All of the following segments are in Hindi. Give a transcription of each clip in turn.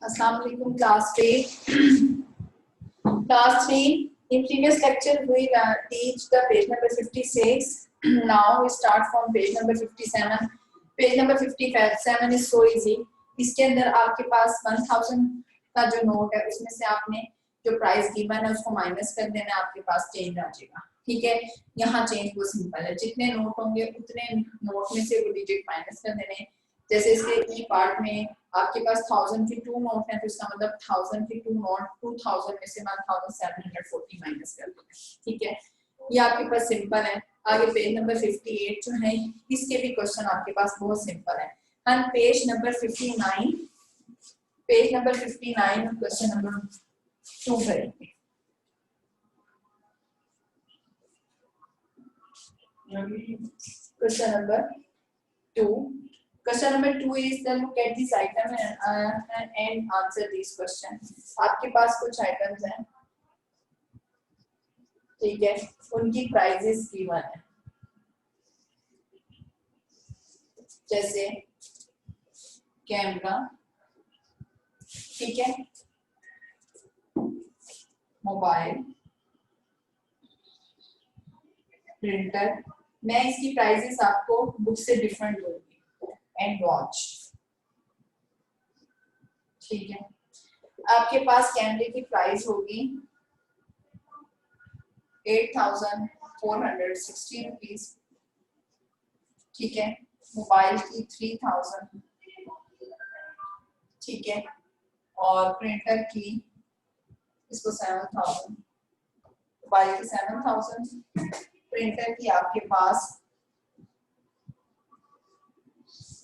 Assalamu alaikum class 3. Class 3, in previous lecture we teach the page number 56. Now we start from page number 57. Page number 57 is so easy. इसके अंदर आपके पास 1000 का जो नोट है उसमें से आपने जो प्राइस गिवन है उसको माइनस कर देना, आपके पास चेंज आ जाएगा। ठीक है, यहाँ चेंज वो सिंपल है, जितने नोट होंगे उतने नोट में से वो डिजिट माइनस कर देने। जैसे इसके ई पार्ट में आपके पास 1000 के 2 नोट हैं तो इसका मतलब 1000 के 2 नोट 2000 में से 1740 माइनस कर देना। ठीक है, ये आपके पास सिंपल है। आगे पेज नंबर 58 जो है इसके भी क्वेश्चन आपके पास बहुत सिंपल है। And page number 59 question number 2 करेंगे। Question number 2 is the look at this item and answer this question. आपके पास कुछ आइटम्स हैं, ठीक है, उनकी प्राइजेस गिवन है। जैसे कैमरा, ठीक है, मोबाइल, प्रिंटर। मैं इसकी प्राइजेस आपको बुक से डिफरेंट दूंगी। एंड वॉच, ठीक है। आपके पास कैमरे की प्राइस होगी 8460 रुपीज, ठीक है। मोबाइल की 3000, ठीक है, और प्रिंटर की इसको 7000, मोबाइल की 7000, प्रिंटर की आपके पास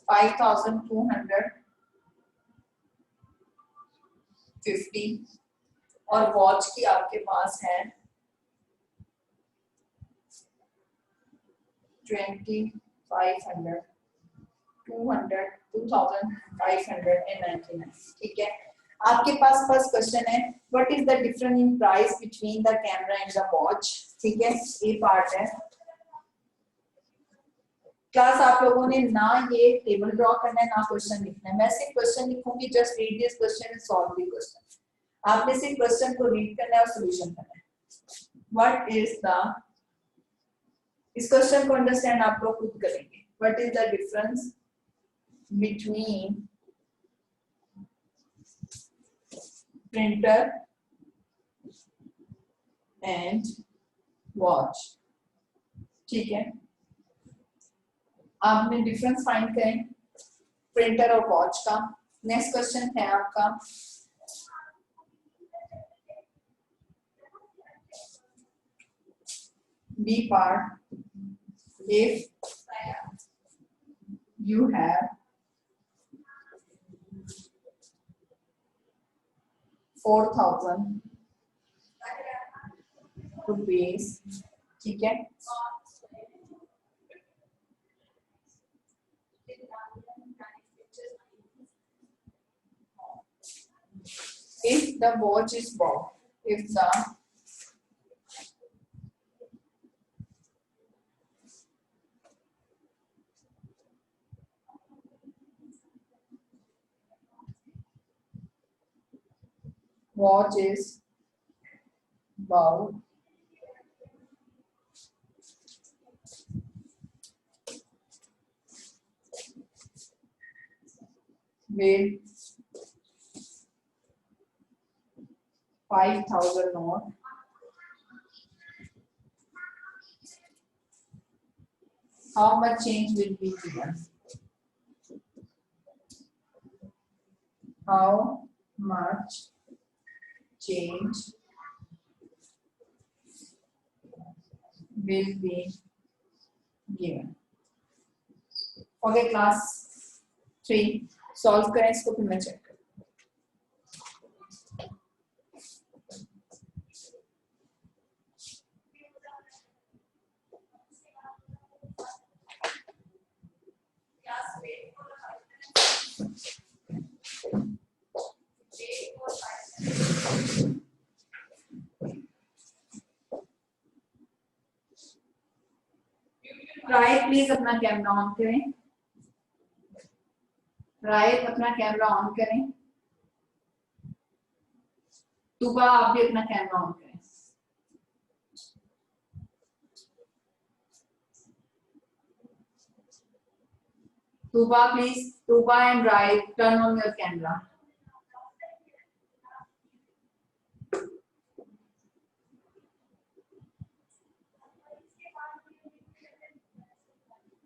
5250 और वॉच की आपके पास है 2599, ठीक है। आपके पास फर्स्ट क्वेश्चन है, what is the difference in price between the camera and the watch, ठीक है, ये पार्ट है। क्लास आप लोगों ने ना ये टेबल ड्रॉ करना है ना क्वेश्चन लिखना है। मैं सिर्फ क्वेश्चन लिखूंगी, just read this question and solve the question. आपने सिर्फ क्वेश्चन को रीड करना है और सॉल्यूशन करना है। व्हाट इज द, इस क्वेश्चन को अंडरस्टैंड आप लोग खुद करेंगे। What is the difference between printer and watch, ठीक है। आपने डिफरेंस फाइंड करें प्रिंटर और वॉच का। नेक्स्ट क्वेश्चन है आपका, B part, if you have 4000 rupees, ठीक है, if the watch is bought, if the watch is bought with 5000 note, how much change will be given? How much change will be given? Okay class 3 solve करें इसको, फिर मैं चेक करूँ। राइट प्लीज अपना कैमरा ऑन करें। राइट अपना कैमरा ऑन करें। तुबा आप भी अपना कैमरा ऑन करें। Tuba please, Tuba and right, turn on your camera.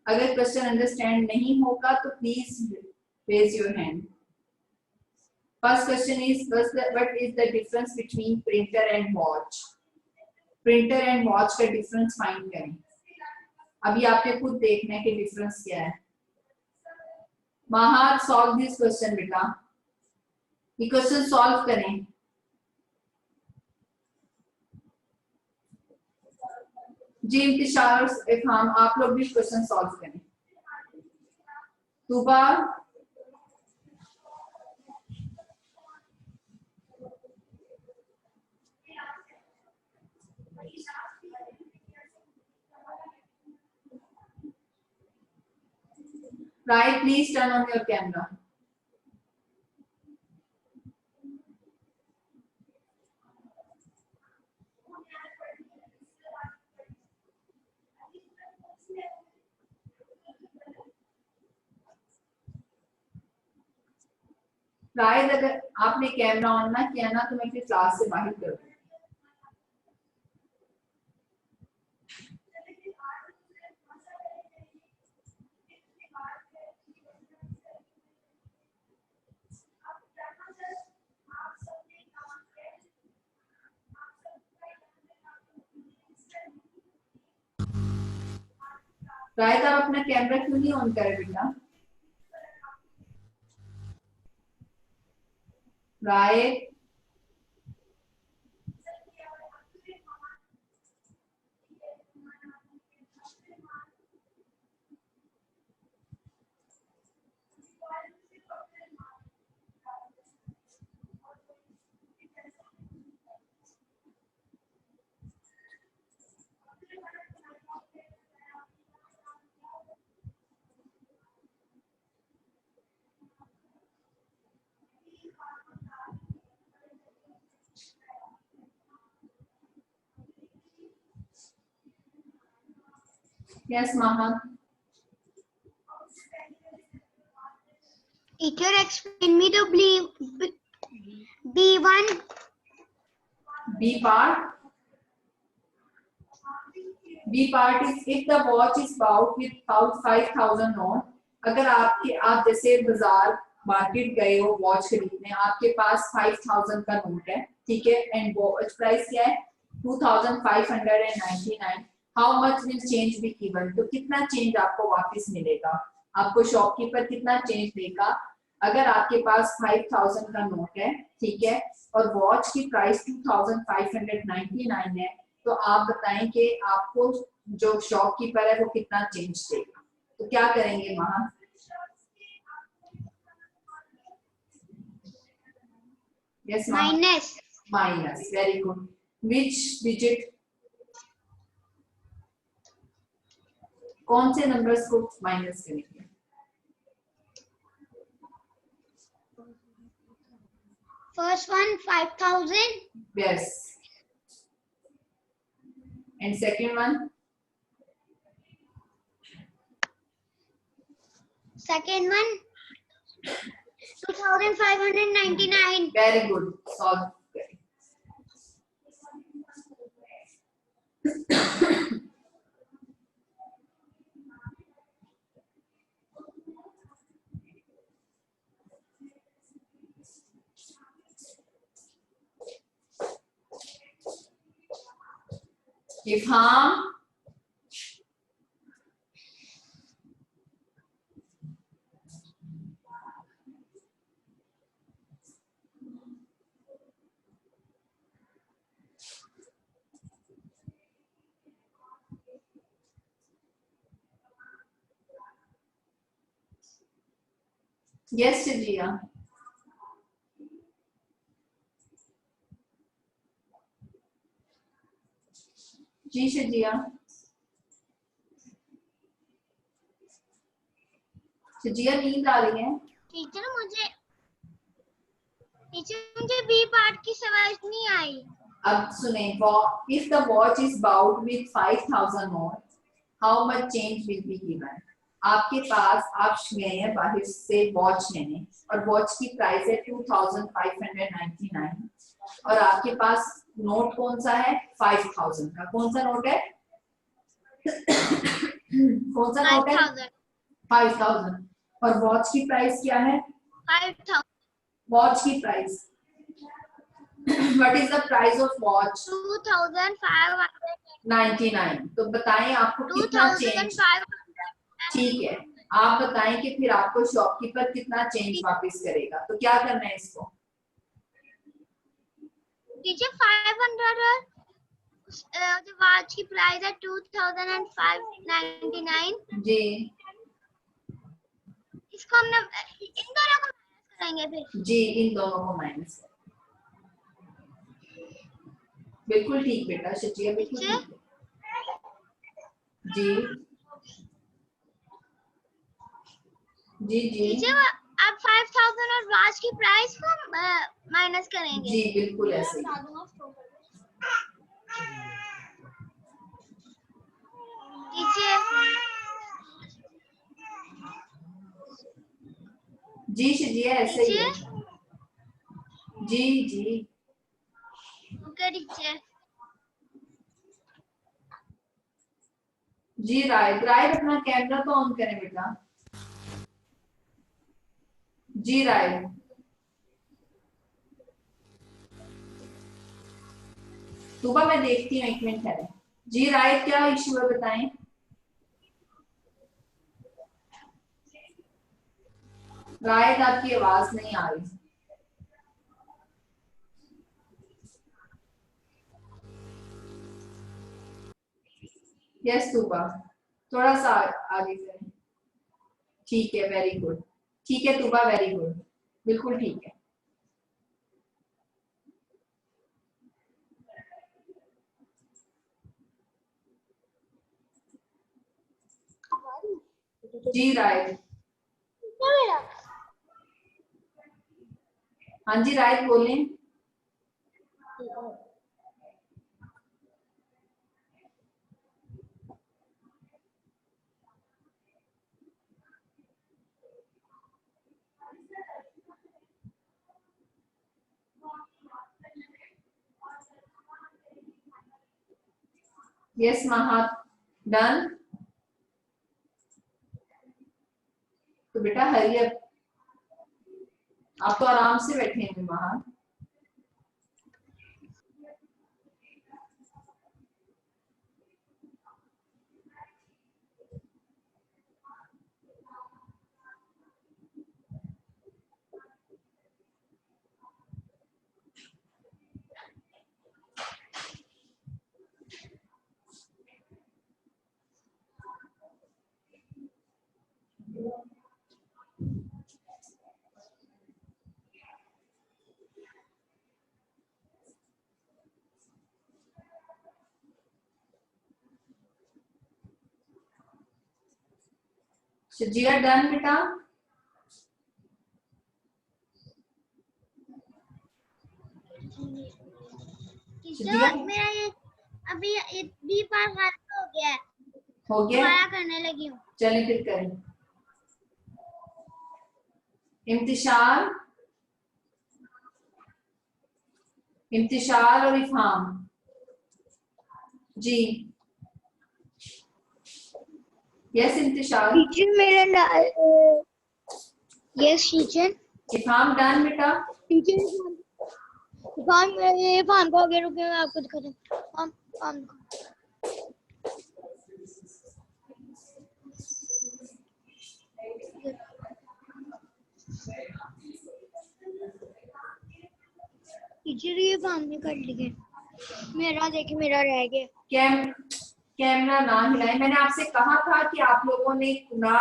अगर क्वेश्चन अंडरस्टैंड नहीं होगा तो please raise your hand. First question is what is the difference between printer and watch. Printer and watch का डिफरेंस फाइंड करें। अभी आपने खुद देखना है कि डिफरेंस क्या है। महार सॉल्व दिस क्वेश्चन बेटा, ये क्वेश्चन सॉल्व करें। जी इंतशार इरफान, आप लोग भी क्वेश्चन सॉल्व करें। Tuba right, please turn on your camera. Right, अगर आपने कैमरा ऑन ना किया ना तो मैं फिर क्लास से बाहर कर दूंगी। राइट, आप अपना कैमरा क्यों नहीं ऑन करे बेटा। Right, yes mama. Teacher, explain me the B1. B part. B part is if the watch is bought with 5,000 note। अगर आप जैसे बाजार मार्केट गए हो वॉच खरीदने, आपके पास 5,000 का नोट है, ठीक है, एंड वॉच प्राइस क्या है 2,599। How much will change be given, तो कितना चेंज आपको वापस मिलेगा, आपको शॉपकीपर कितना चेंज देगा। अगर आपके पास 5,000 का नोट है, ठीक है, और वॉच की प्राइस 2,599 है, तो आप बताएं कि आपको जो शॉपकीपर है वो कितना चेंज देगा। तो क्या करेंगे वहां, yes minus. Minus, very good. Which digit, कौन से नंबर्स को माइनस करेंगे। First one 5,000। Yes, and second one, second one 2,599। Very good, solve करें। इफहाम, यस जिया, जी शजिया, शजिया नींद आ रही है। टीचर टीचर मुझे बी पार्ट की समझ नहीं आई। अब सुने, if the watch is bought with 5,000 more, how much change will be given? आपके पास आप गए हैं बाहर से वॉच लेने और वॉच की प्राइस है 2599 और आपके पास नोट कौन सा है 5000 का। कौन सा नोट है? कौन सा नोट है? 5000। 5000। और वॉच की प्राइस क्या है? 5000। वॉच की price what is the price of watch? 2599। तो बताएं आपको कितना चेंज। 2500। ठीक है, आप बताएं कि फिर आपको शॉपकीपर कितना चेंज वापस करेगा। तो क्या करना है इसको? टीचर 500 और जो वॉच की प्राइस है 2599। जी इसको हमने इन दोनों को माइनस करेंगे फिर। जी, इन दोनों को माइनस। बिल्कुल ठीक बेटा, शचिया बिल्कुल ठीक है। जी जी जी टीचर अब 5000 और वॉच की प्राइस को माइनस करेंगे। जी बिल्कुल ऐसे ही। टीचर जी शजिया ऐसे ही है। जी जी ओके टीचर। जी राइट राइट, अपना कैमरा तो ऑन करें बेटा। जी राइट, सुबह मैं देखती हूँ, 1 मिनट है। जी राइट, क्या इश्यू है बताएं। राइट, आपकी आवाज नहीं आ रही। यस सुबह, थोड़ा सा आगे करें। ठीक है, वेरी गुड। ठीक है तुबा, वेरी गुड, बिल्कुल ठीक है। जी राइट, हाँ जी राइट बोलें। यस महा, डन। तो बेटा हरी अप, आप तो आराम से बैठे हैं महा। शजिया डन बेटा। टीचर मेरा ये अभी बी पार्ट खत्म हो गया है। हो गया, दोबारा करने लगी हूँ। चलें फिर करें। इम्तिशाल, इम्तिशाल और इफाम जी। यस इम्तिशाल। टीचर मेरा यस टीचर। इफाम डन बेटा। टीचर फॉर्म ये फॉर्म को आगे रुके मैं आपको दिखाता हूँ। फॉर्म टीचर ये फॉर्म नहीं कर लिए। मेरा देखिए मेरा रह गया। कैमरा ना हिलाए। मैंने आपसे कहा था कि आप लोगों ने ना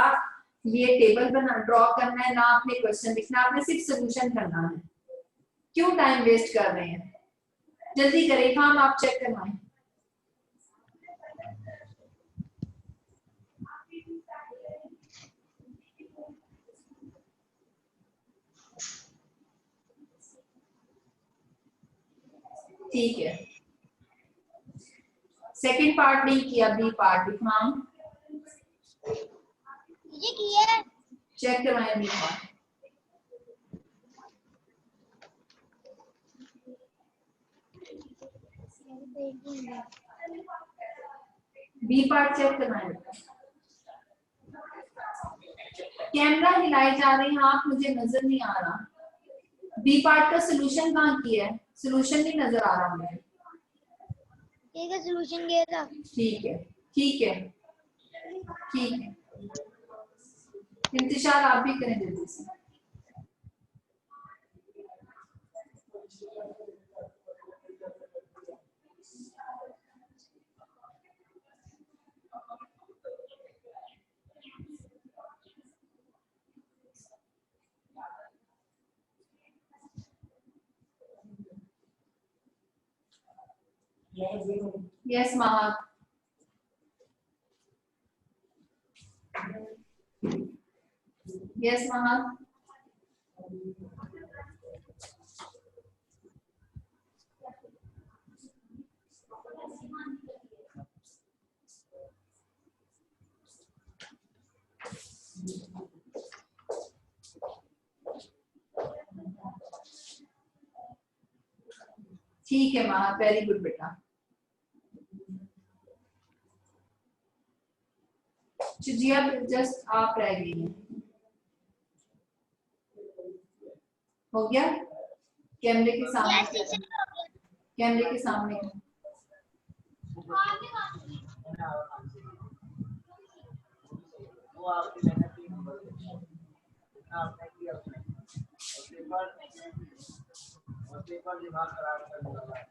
ये टेबल बना ड्रॉ करना है, ना आपने क्वेश्चन लिखना, आपने सिर्फ सोल्यूशन करना है। क्यों टाइम वेस्ट कर रहे हैं? जल्दी करें, काम आप चेक करवाएं। ठीक है, सेकंड पार्ट नहीं किया, बी पार्ट दिखाओ, ये किया है। चेक करवाएं B part. B part check करवाएं। कैमरा हिलाए जा रहे हैं आप, मुझे नजर नहीं आ रहा। बी पार्ट का सोल्यूशन कहाँ किया है? सोल्यूशन नहीं नजर आ रहा मुझे। ये का सॉल्यूशन किया था। ठीक है, ठीक है, ठीक है। इंतजार आप भी करें जल्दी से। यस महक। यस महक। ठीक है महक, वेरी गुड बेटा। जी अब जस्ट आप रह गई हैं। हो गया? कैमरे के सामने, यस टीचर हो गया। कैमरे के सामने। वो आपकी मेहनत ही नंबर आपने किया पेपर दिमाग खराब करने वाला है।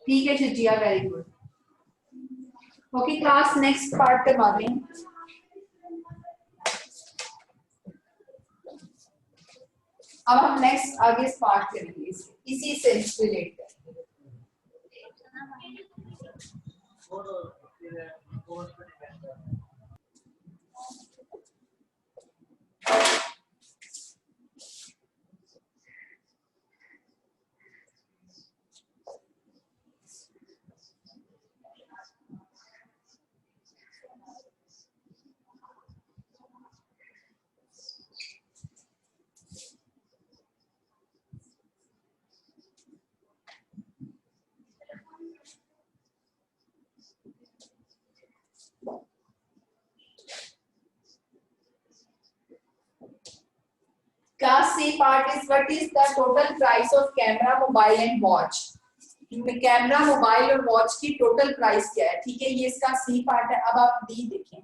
ठीक है Shujia, very good. Okay class, next part करवा दें। अब हम नेक्स्ट आगे पार्ट करेंगे इसी से related. Class C part is what is the total price of camera, mobile and watch. Camera, mobile और वॉच की टोटल प्राइस क्या है? ठीक है, ये इसका सी पार्ट है। अब आप डी देखें।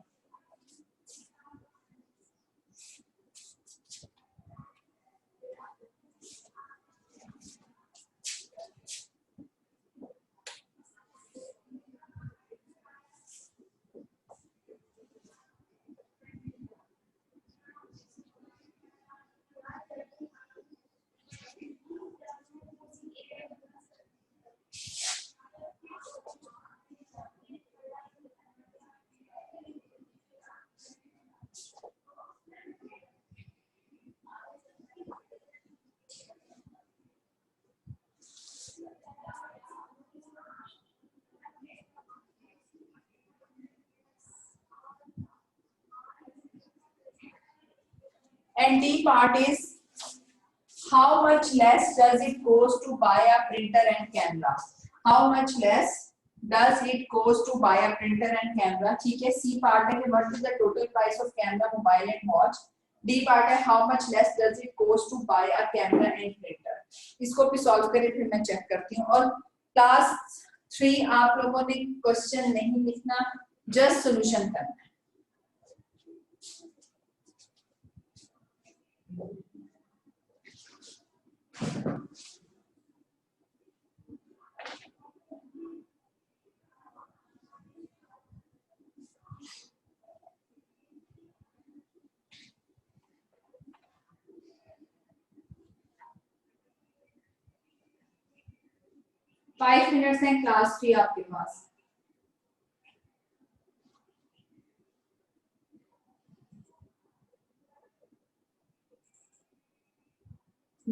And D part is how much less does it cost to buy a printer and camera? How much less does it cost to buy a printer and camera? ठीक है, C part है कि what is the total price of camera, mobile and watch. D part है how much less does it cost to buy a camera and printer. इसको भी सॉल्व करें फिर मैं चेक करती हूँ। और क्लास 3 आप लोगों ने क्वेश्चन नहीं लिखना, जस्ट सोल्यूशन करना है। फाइव मिनट्स हैं क्लास 3 आपके पास।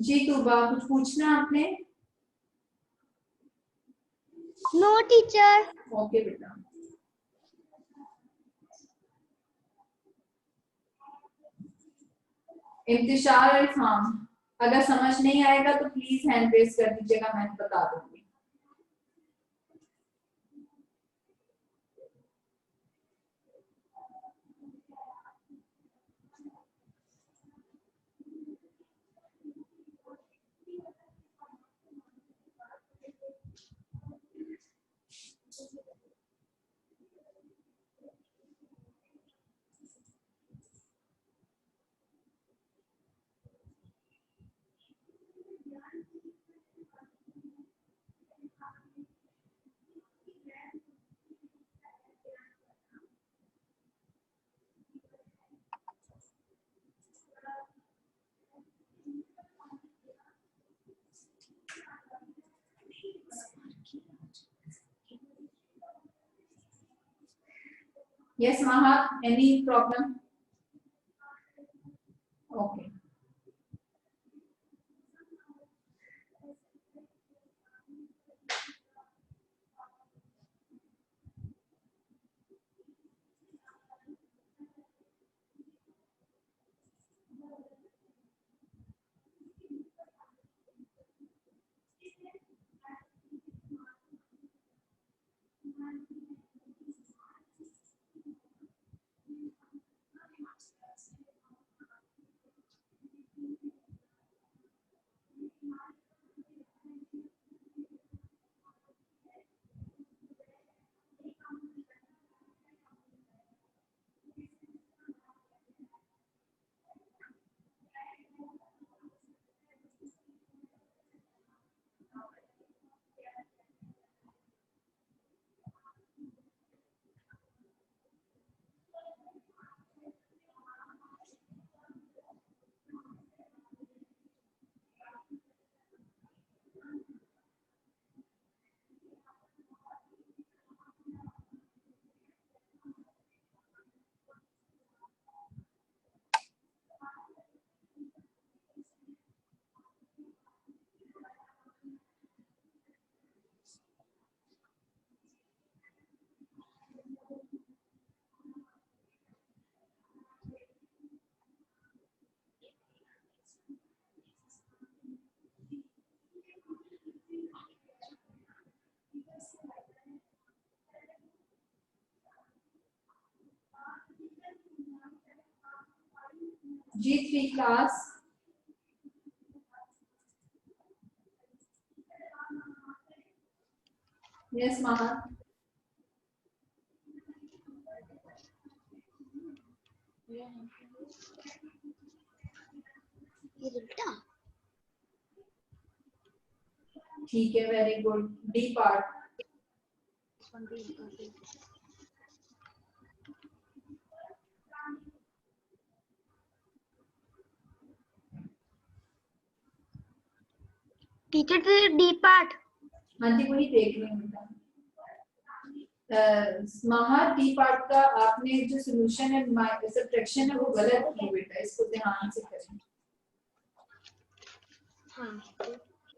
जी तूबा, कुछ पूछना आपने? No teacher. ओके बेटा। इंतशार और इफ़हाम, अगर समझ नहीं आएगा तो प्लीज हैंड रेज कर दीजिएगा, मैं बता दूंगी। Yes, Maha, any problem? Okay. G3 class. Yes, Maha. ये बेटा ठीक है, very good. D part. Teacher फिर डी पार्ट। हाँ जी, वही देख रही हूँ बेटा। महा, डी पार्ट का आपने जो सोल्यूशन है, सब्ट्रैक्शन है, वो गलत की बेटा, इसको ध्यान से करें। हाँ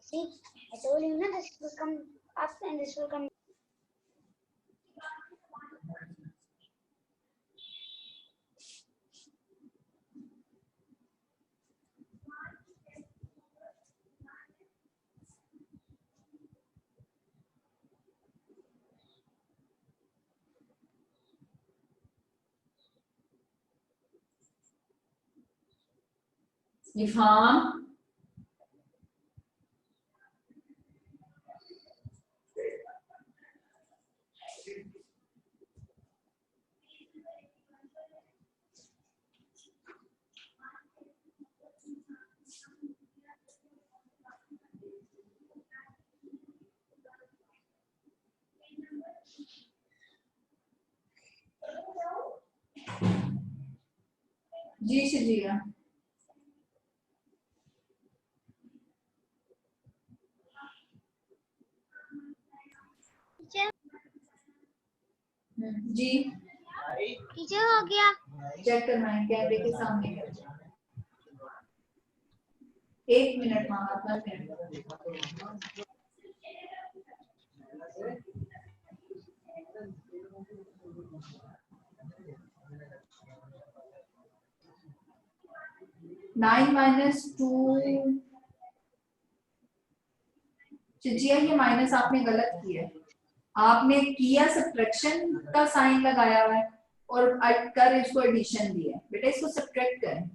see I told you ना this will come up and this will come. Ifham, जी शजीरा। जी टीचर हो गया। चेक करना है, कैमरे के सामने कर। एक मिनट महात्मा करें। नाइन माइनस टू, चिजिया ये माइनस आपने गलत किया है। आपने किया सब्ट्रैक्शन का साइन लगाया हुआ है और कर इसको एडिशन दिया है। बेटा इसको सब्ट्रैक्ट करें।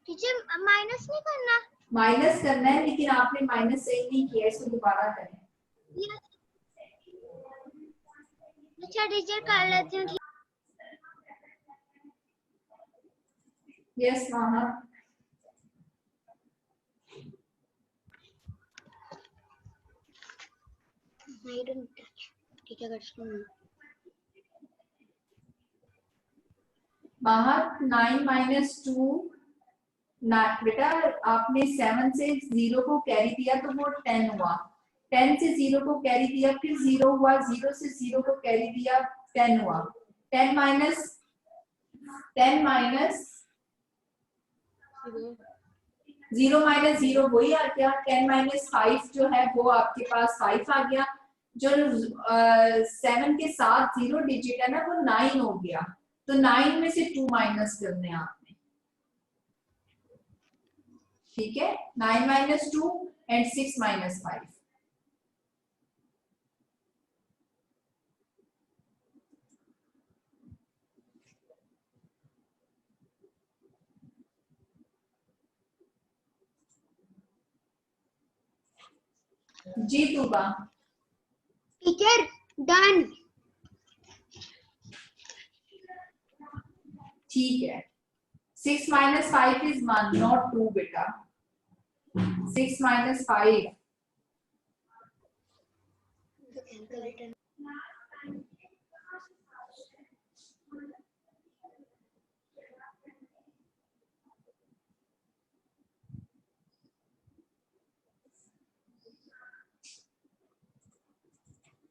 टीचर माइनस नहीं करना, माइनस करना है लेकिन आपने माइनस सही नहीं किया, इसको दोबारा करें। अच्छा टीचर कर लेती हूँ। Yes mama. I don't touch. Teacher कर सकती हूँ। महक 9 माइनस 2, बेटा आपने 7 से 0 को कैरी दिया तो वो 10 हुआ, 10 से 0 को कैरी दिया फिर 0 हुआ, 0 से 0 को कैरी दिया 10 हुआ। 10 माइनस 0 माइनस 0 वही आ गया। 10 माइनस 5 जो है वो आपके पास 5 आ गया। जो 7 के साथ 0 डिजिट है ना वो 9 हो गया, तो 9 में से 2 माइनस करने हैं आपने। ठीक है, 9 माइनस 2 एंड 6 माइनस 5। जी तूबा। Teacher done. ठीक है, 6 माइनस 5 इज 1 नॉट 2 बेटा। 6 माइनस 5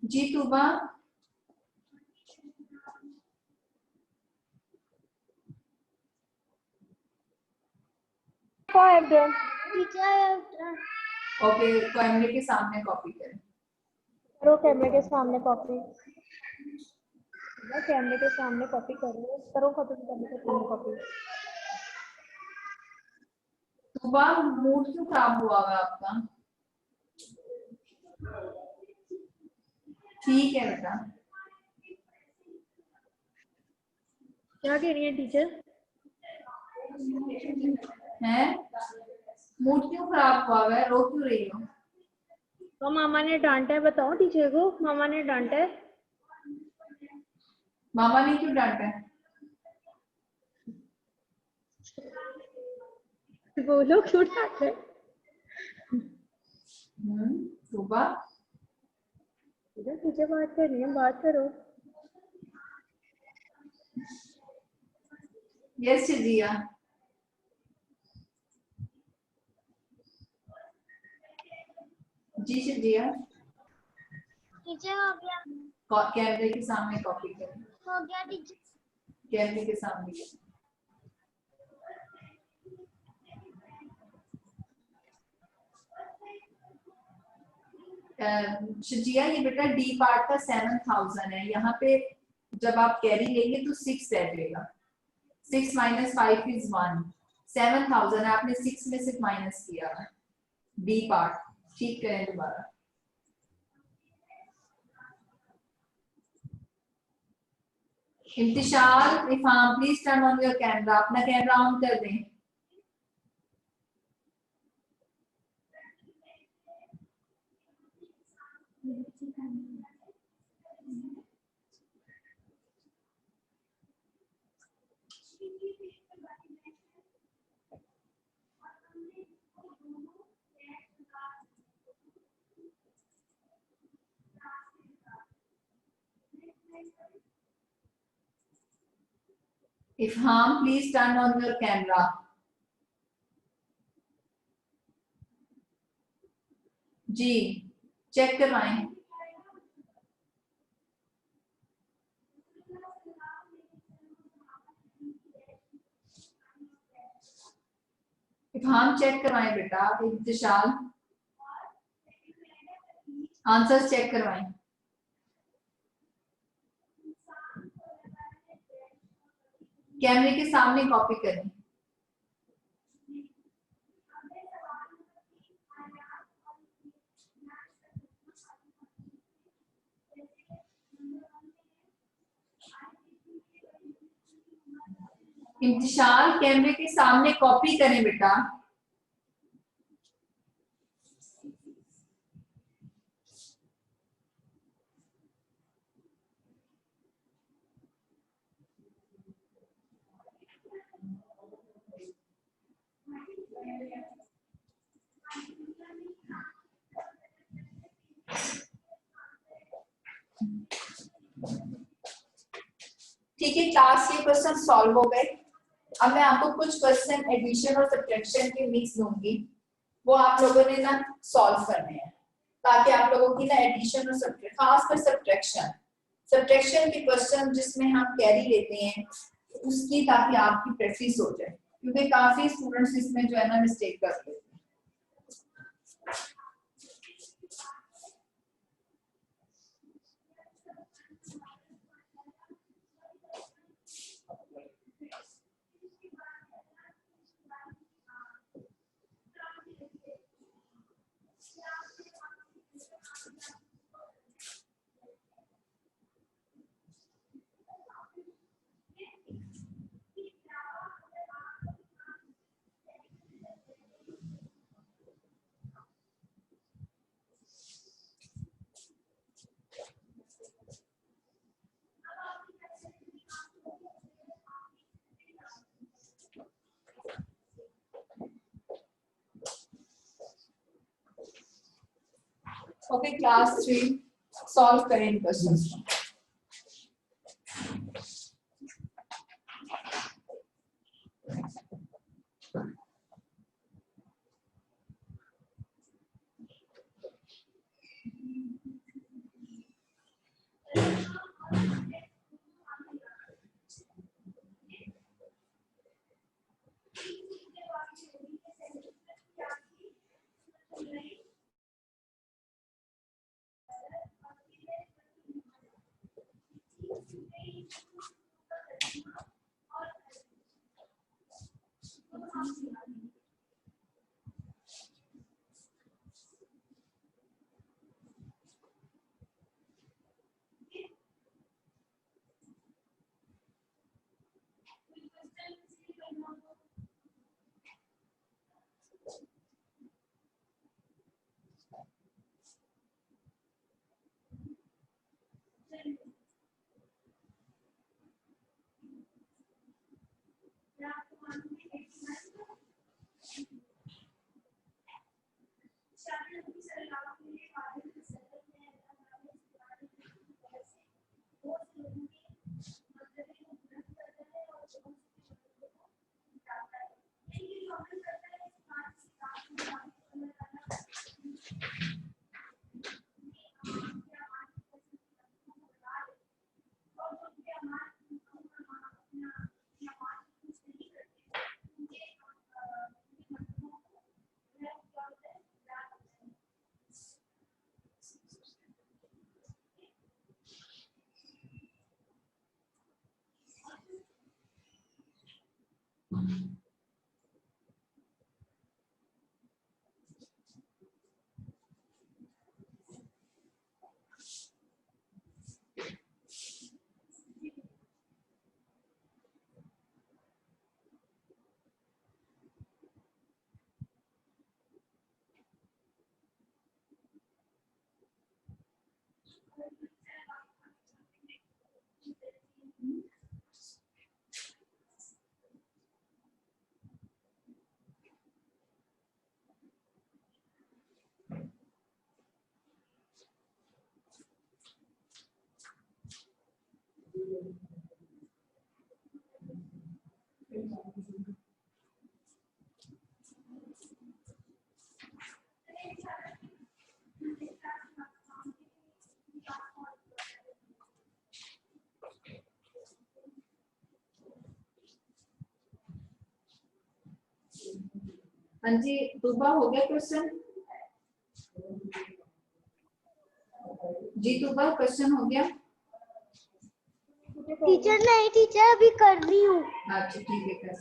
जी तूबा। टीचर ओके, कैमरे के सामने कॉपी करें। करो कैमरे के सामने कॉपी, कैमरे के सामने कॉपी करो, करो कॉपी, कैमरे के सामने कॉपी। तूबा मूड क्यों खराब हुआ है आपका? ठीक है बेटा। क्या कह रही है टीचर? हैं मूड क्यों खराब हुआ है, रो क्यों रही हो? तो मामा ने डांटा है, बताओ टीचर को, मामा ने डांटा है। मामा ने क्यों डांटा है? बोलो क्यों डांटा है? तूबा टीचर बात कर रही है, बात करो। यस जिया। जी जिया। टीचर हो गया, कैमरे के सामने कॉपी करें। हो गया टीचर। कैमरे के सामने। शजिया ये बेटा डी पार्ट का 7000 है, यहाँ पे जब आप कैरी लेंगे तो 6 रह जाएगा। 6 माइनस 5 इज 1। 7000 है, आपने 6 में से माइनस किया है। बी पार्ट ठीक करें दोबारा। Intishal Ifham please turn on your camera, अपना कैमरा ऑन कर दें। Ifham, please turn on your camera. जी चेक करवाएं। इफहाम चेक करवाएं बेटा, इंतशाल आंसर्स चेक करवाएं। कैमरे के सामने कॉपी करें। इंतशाल कैमरे के सामने कॉपी करें बेटा। ठीक है क्लास, ये क्वेश्चन सॉल्व हो गए। अब मैं आपको कुछ क्वेश्चन एडिशन और सब्ट्रैक्शन के मिक्स दूंगी, वो आप लोगों ने ना सॉल्व करने हैं, ताकि आप लोगों की ना एडिशन और सब्ट्रैक्शन, खासकर सब्ट्रैक्शन के क्वेश्चन जिसमें हम कैरी लेते हैं उसकी, ताकि आपकी प्रैक्टिस हो जाए, क्योंकि काफी स्टूडेंट्स इसमें जो है ना मिस्टेक कर लेते हैं। ओके क्लास 3 सॉल्व करें इन क्वेश्चंस को। हाँ जी तुबा हो गया क्वेश्चन? जी तुबा क्वेश्चन हो गया? टीचर नहीं टीचर अभी कर रही हूँ। अच्छा ठीक है कर।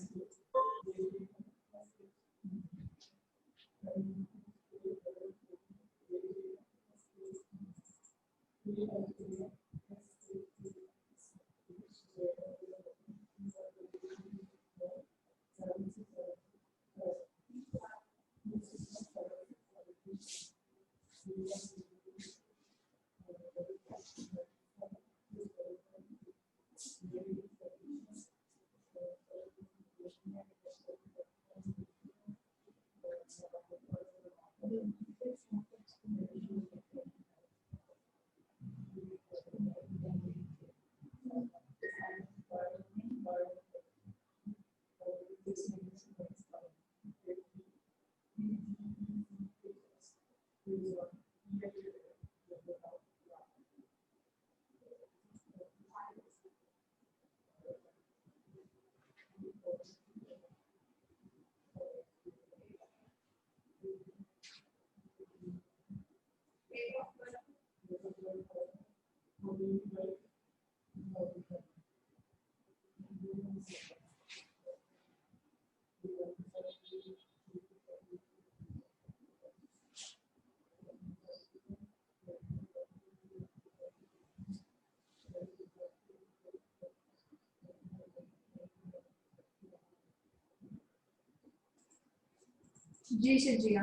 जी शिजिया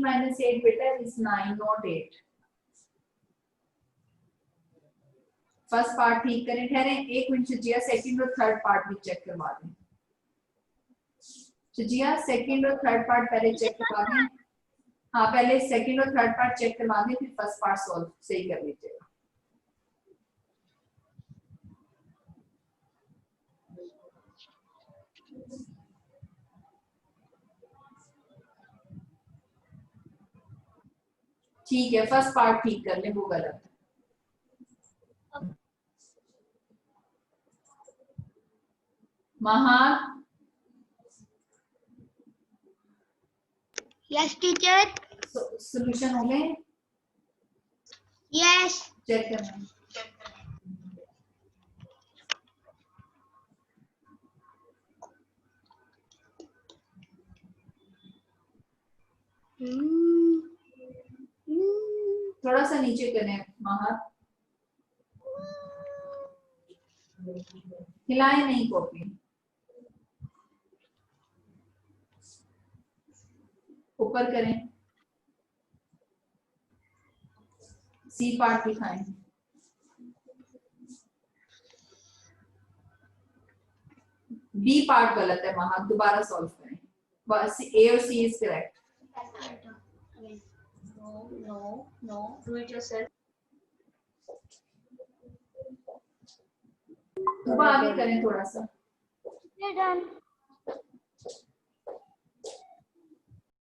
-8 बेटा is 9 not 8। फर्स्ट पार्ट ठीक करें, ठहरे 1 मिनट शिजिया, सेकंड और थर्ड पार्ट भी चेक करवा दें। शिजिया सेकंड और थर्ड पार्ट पहले चेक करवा दें। हाँ पहले सेकंड और थर्ड पार्ट चेक करवा दें, फिर फर्स्ट पार्ट सॉल्व सही कर लीजिएगा। ठीक है फर्स्ट पार्ट ठीक कर ले, वो गलत है। महा यस टीचर। सॉल्यूशन हो गए? यस। चेक करना। थोड़ा सा नीचे करें महा, हिलाए नहीं कॉपी, ऊपर करें, सी पार्ट दिखाएं। बी पार्ट गलत है महा, दोबारा सॉल्व करें। बस ए और C is correct. No, do it yourself. आगे करें थोड़ा सा। डन।